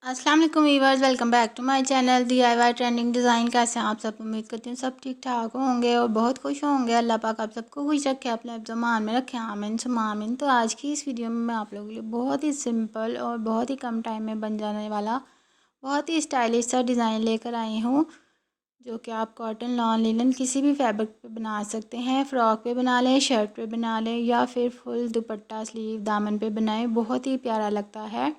अस्सलाम वालेकुम viewers, welcome back to my channel DIY trending design. कैसे हैं आप सब? उम्मीद करती हूँ सब ठीक ठाक होंगे और बहुत खुश होंगे। अल्लाह पाक आप सबको खुश रखे, अपने ज़मान में रखें, आमीन सुम्मा आमीन। तो आज की इस वीडियो में मैं आप लोगों के लिए बहुत ही सिंपल और बहुत ही कम टाइम में बन जाने वाला बहुत ही स्टाइलिश सा डिज़ाइन लेकर आई हूँ, जो कि आप कॉटन, लॉन, लिनन किसी भी फैब्रिक पे बना सकते हैं। फ़्रॉक पे बना लें, शर्ट पे बना लें या फिर फुल दुपट्टा, स्लीव, दामन पे बनाएं, बहुत ही प्यारा लगता है।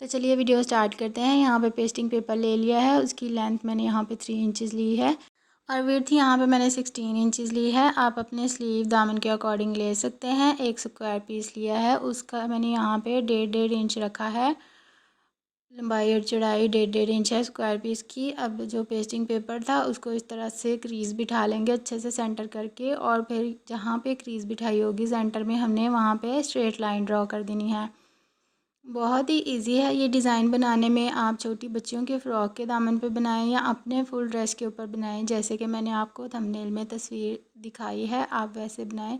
तो चलिए वीडियो स्टार्ट करते हैं। यहाँ पे पेस्टिंग पेपर ले लिया है, उसकी लेंथ मैंने यहाँ पे 3 इंचज़ ली है और विड्थ यहाँ पे मैंने 16 इंचज़ ली है। आप अपने स्लीव दामन के अकॉर्डिंग ले सकते हैं। एक स्क्वायर पीस लिया है, उसका मैंने यहाँ पे 1.5 इंच रखा है। लंबाई और चौड़ाई 1.5 इंच है स्क्वायर पीस की। अब जो पेस्टिंग पेपर था उसको इस तरह से क्रीज़ बिठा लेंगे अच्छे से सेंटर करके, और फिर जहाँ पे क्रीज़ बिठाई होगी सेंटर में हमने वहाँ पे स्ट्रेट लाइन ड्रॉ कर देनी है। बहुत ही इजी है ये डिज़ाइन बनाने में। आप छोटी बच्चियों के फ़्रॉक के दामन पे बनाएं या अपने फुल ड्रेस के ऊपर बनाएं, जैसे कि मैंने आपको थंबनेल में तस्वीर दिखाई है, आप वैसे बनाएं।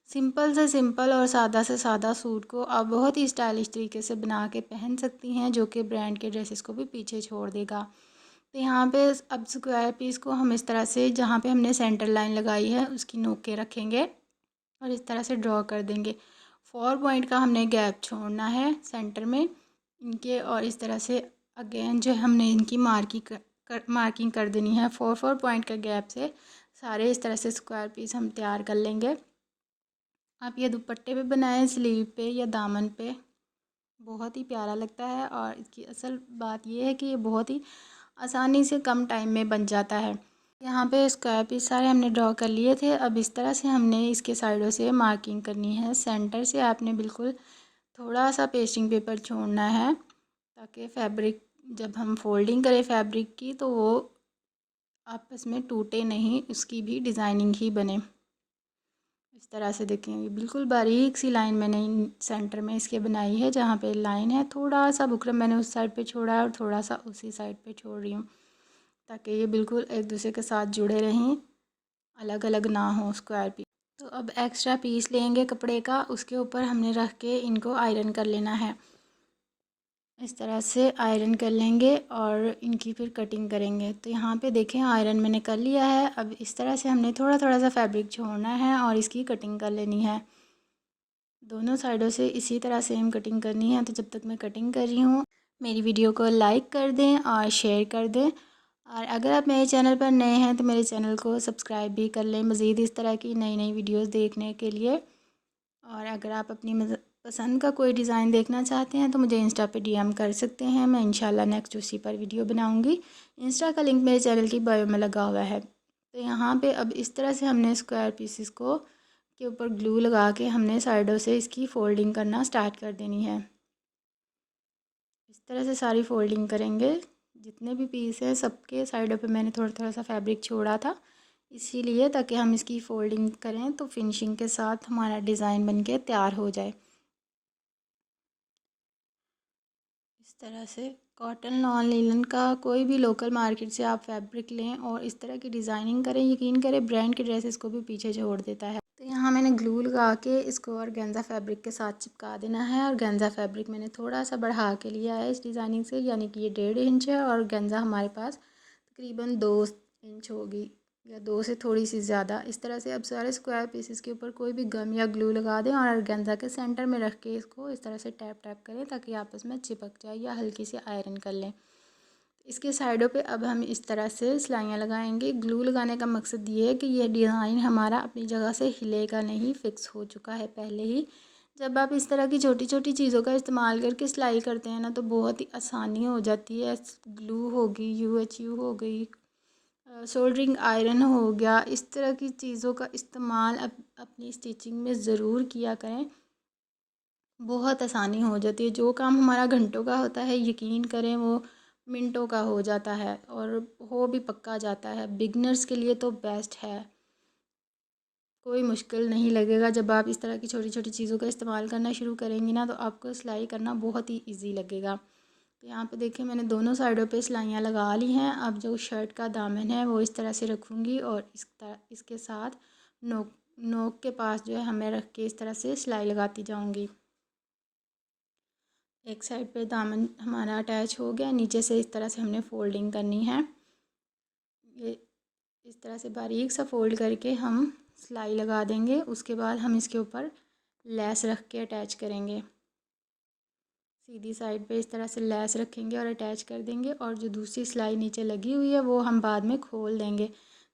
सिंपल से सिंपल और सादा से सादा सूट को आप बहुत ही स्टाइलिश तरीके से बना के पहन सकती हैं, जो कि ब्रांड के ड्रेसेस को भी पीछे छोड़ देगा। तो यहाँ पे अब स्क्वायर पीस को हम इस तरह से, जहाँ पे हमने सेंटर लाइन लगाई है उसकी नोक के रखेंगे और इस तरह से ड्रॉ कर देंगे। 4 पॉइंट का हमने गैप छोड़ना है सेंटर में इनके, और इस तरह से अगेन जो हमने इनकी मार्किंग कर देनी है। 4 पॉइंट का गैप से सारे इस तरह से स्क्वायर पीस हम तैयार कर लेंगे। आप ये दुपट्टे पे बनाएं, स्लीव पे या दामन पे, बहुत ही प्यारा लगता है। और इसकी असल बात ये है कि ये बहुत ही आसानी से कम टाइम में बन जाता है। यहाँ पे स्क्वायर पीस सारे हमने ड्रॉ कर लिए थे। अब इस तरह से हमने इसके साइडों से मार्किंग करनी है। सेंटर से आपने बिल्कुल थोड़ा सा पेस्टिंग पेपर छोड़ना है, ताकि फैब्रिक जब हम फोल्डिंग करें फैब्रिक की तो वो आपस में टूटे नहीं, उसकी भी डिज़ाइनिंग ही बने। इस तरह से देखेंगे बिल्कुल बारीक सी लाइन मैंने सेंटर में इसके बनाई है। जहाँ पे लाइन है थोड़ा सा बुकरम मैंने उस साइड पे छोड़ा है और थोड़ा सा उसी साइड पे छोड़ रही हूँ, ताकि ये बिल्कुल एक दूसरे के साथ जुड़े रहें, अलग अलग ना हो स्क्वायर पीस। तो अब एक्स्ट्रा पीस लेंगे कपड़े का, उसके ऊपर हमने रख के इनको आयरन कर लेना है। इस तरह से आयरन कर लेंगे और इनकी फिर कटिंग करेंगे। तो यहाँ पे देखें आयरन मैंने कर लिया है। अब इस तरह से हमने थोड़ा थोड़ा सा फैब्रिक छोड़ना है और इसकी कटिंग कर लेनी है। दोनों साइडों से इसी तरह सेम कटिंग करनी है। तो जब तक मैं कटिंग कर रही हूँ, मेरी वीडियो को लाइक कर दें और शेयर कर दें, और अगर आप मेरे चैनल पर नए हैं तो मेरे चैनल को सब्सक्राइब भी कर लें मज़ीद इस तरह की नई नई वीडियोस देखने के लिए। और अगर आप अपनी पसंद का कोई डिज़ाइन देखना चाहते हैं तो मुझे इंस्टा पे DM कर सकते हैं, मैं इंशाल्लाह नेक्स्ट उसी पर वीडियो बनाऊंगी। इंस्टा का लिंक मेरे चैनल की बायो में लगा हुआ है। तो यहाँ पे अब इस तरह से हमने स्क्वायर पीसेस को के ऊपर ग्लू लगा के हमने साइडों से इसकी फ़ोल्डिंग करना स्टार्ट कर देनी है। इस तरह से सारी फ़ोल्डिंग करेंगे। जितने भी पीस हैं सबके साइडों पे मैंने थोड़ा थोड़ा सा फैब्रिक छोड़ा था, इसीलिए ताकि हम इसकी फ़ोल्डिंग करें तो फिनिशिंग के साथ हमारा डिज़ाइन बनके तैयार हो जाए। इस तरह से कॉटन, लॉन, लिनन का कोई भी लोकल मार्केट से आप फैब्रिक लें और इस तरह की डिज़ाइनिंग करें, यकीन करें ब्रांड के ड्रेसेस को भी पीछे छोड़ देता है। तो यहाँ मैंने ग्लू लगा के इसको ऑर्गेन्जा फैब्रिक के साथ चिपका देना है। ऑर्गेन्जा फैब्रिक मैंने थोड़ा सा बढ़ा के लिया है इस डिज़ाइनिंग से, यानी कि ये 1.5 इंच है और ऑर्गेन्जा हमारे पास तकरीबन 2 इंच होगी या 2 से थोड़ी सी ज़्यादा। इस तरह से अब सारे स्क्वायर पीसेस के ऊपर कोई भी गम या ग्लू लगा दें और ऑर्गेन्जा के सेंटर में रख के इसको इस तरह से टैप टैप करें ताकि आपस में चिपक जाए, या हल्की सी आयरन कर लें। इसके साइडों पे अब हम इस तरह से सिलाइयाँ लगाएंगे। ग्लू लगाने का मकसद ये है कि यह डिज़ाइन हमारा अपनी जगह से हिलेगा नहीं, फ़िक्स हो चुका है पहले ही। जब आप इस तरह की छोटी छोटी चीज़ों का इस्तेमाल करके सिलाई करते हैं ना, तो बहुत ही आसानी हो जाती है। ग्लू होगी, UHU हो गई, सोल्डरिंग आयरन हो गया, इस तरह की चीज़ों का इस्तेमाल अपनी स्टिचिंग में ज़रूर किया करें। बहुत आसानी हो जाती है। जो काम हमारा घंटों का होता है, यकीन करें वो मिनटों का हो जाता है और हो भी पक्का जाता है। बिगनर्स के लिए तो बेस्ट है, कोई मुश्किल नहीं लगेगा। जब आप इस तरह की छोटी छोटी चीज़ों का इस्तेमाल करना शुरू करेंगी ना, तो आपको सिलाई करना बहुत ही ईजी लगेगा। तो यहाँ पे देखिए मैंने दोनों साइडों पे सिलाइयाँ लगा ली हैं। अब जो शर्ट का दामन है वो इस तरह से रखूँगी और इसके साथ नोक नोक के पास जो है हमें रख के इस तरह से सिलाई लगाती जाऊँगी। एक साइड पे दामन हमारा अटैच हो गया। नीचे से इस तरह से हमने फ़ोल्डिंग करनी है। ये इस तरह से बारीक सा फ़ोल्ड करके हम सिलाई लगा देंगे। उसके बाद हम इसके ऊपर लेस रख के अटैच करेंगे। सीधी साइड पे इस तरह से लेस रखेंगे और अटैच कर देंगे, और जो दूसरी सिलाई नीचे लगी हुई है वो हम बाद में खोल देंगे।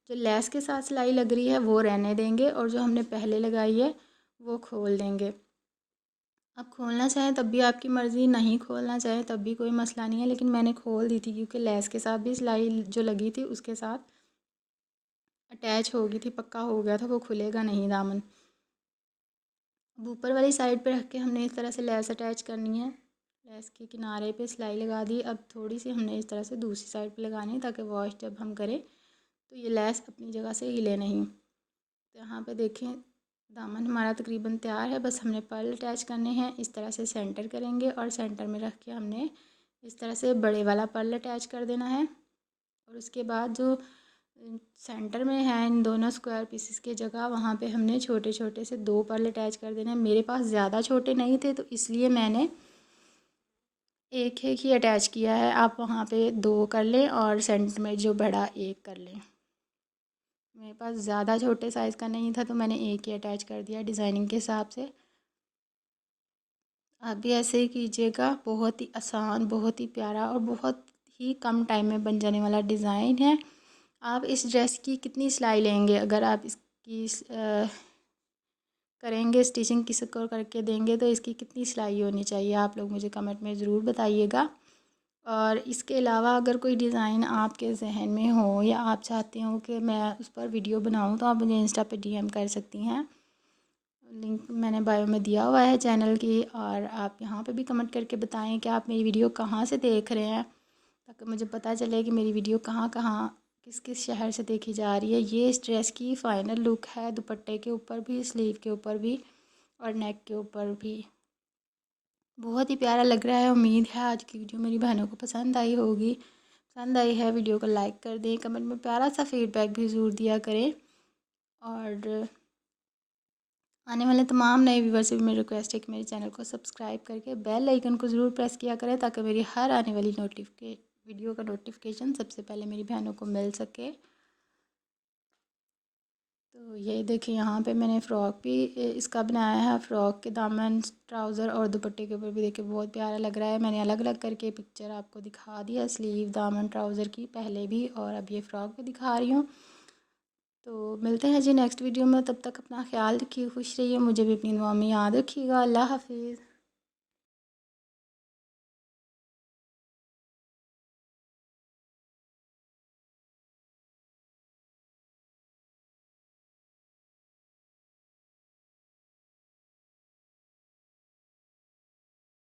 जो लेस के साथ सिलाई लग रही है वो रहने देंगे, और जो हमने पहले लगाई है वो खोल देंगे। अब खोलना चाहें तब भी आपकी मर्ज़ी, नहीं खोलना चाहें तब भी कोई मसला नहीं है, लेकिन मैंने खोल दी थी क्योंकि लेस के साथ भी सिलाई जो लगी थी उसके साथ अटैच हो गई थी, पक्का हो गया था, वो खुलेगा नहीं दामन। अब ऊपर वाली साइड पे रख के हमने इस तरह से लेस अटैच करनी है। लेस के किनारे पे सिलाई लगा दी। अब थोड़ी सी हमने इस तरह से दूसरी साइड पे लगानी है ताकि वॉश जब हम करें तो ये लेस अपनी जगह से हिले नहीं। तो यहाँ पे देखें दामन हमारा तकरीबन तैयार है। बस हमने पर्ल अटैच करने हैं। इस तरह से सेंटर करेंगे और सेंटर में रख के हमने इस तरह से बड़े वाला पर्ल अटैच कर देना है। और उसके बाद जो सेंटर में है इन दोनों स्क्वायर पीसेस की जगह, वहाँ पे हमने छोटे छोटे से 2 पर्ल अटैच कर देने हैं। मेरे पास ज़्यादा छोटे नहीं थे तो इसलिए मैंने एक एक ही अटैच किया है। आप वहाँ पे 2 कर लें और सेंटर में जो बड़ा एक कर लें। मेरे पास ज़्यादा छोटे साइज़ का नहीं था तो मैंने एक ही अटैच कर दिया डिज़ाइनिंग के हिसाब से। आप भी ऐसे ही कीजिएगा। बहुत ही आसान, बहुत ही प्यारा और बहुत ही कम टाइम में बन जाने वाला डिज़ाइन है। आप इस ड्रेस की कितनी सिलाई लेंगे? अगर आप इसकी करेंगे, स्टिचिंग किसी को करके देंगे तो इसकी कितनी सिलाई होनी चाहिए? आप लोग मुझे कमेंट में ज़रूर बताइएगा। और इसके अलावा अगर कोई डिज़ाइन आपके जहन में हो या आप चाहते हो कि मैं उस पर वीडियो बनाऊं तो आप मुझे इंस्टा पे डीएम कर सकती हैं। लिंक मैंने बायो में दिया हुआ है चैनल की, और आप यहाँ पे भी कमेंट करके बताएं कि आप मेरी वीडियो कहाँ से देख रहे हैं, ताकि मुझे पता चले कि मेरी वीडियो कहाँ कहाँ किस किस शहर से देखी जा रही है। ये इस ड्रेस की फ़ाइनल लुक है, दुपट्टे के ऊपर भी, स्लीव के ऊपर भी और नेक के ऊपर भी। बहुत ही प्यारा लग रहा है। उम्मीद है आज की वीडियो मेरी बहनों को पसंद आई होगी। पसंद आई है वीडियो को लाइक कर दें, कमेंट में प्यारा सा फीडबैक भी ज़रूर दिया करें, और आने वाले तमाम नए व्यूवर्स से भी मेरी रिक्वेस्ट है कि मेरे चैनल को सब्सक्राइब करके बेल आइकन को ज़रूर प्रेस किया करें ताकि मेरी हर आने वाली वीडियो का नोटिफिकेशन सबसे पहले मेरी बहनों को मिल सके। तो ये देखिए यहाँ पे मैंने फ़्रॉक भी इसका बनाया है। फ़्रॉक के दामन, ट्राउज़र और दुपट्टे के ऊपर भी देखिए बहुत प्यारा लग रहा है। मैंने अलग अलग करके पिक्चर आपको दिखा दिया, स्लीव, दामन, ट्राउज़र की पहले भी, और अब ये फ़्रॉक भी दिखा रही हूँ। तो मिलते हैं जी नेक्स्ट वीडियो में। तब तक अपना ख्याल रखिए, खुश रहिए, मुझे भी अपनी दुआ में याद रखिएगा। अल्लाह हाफिज़।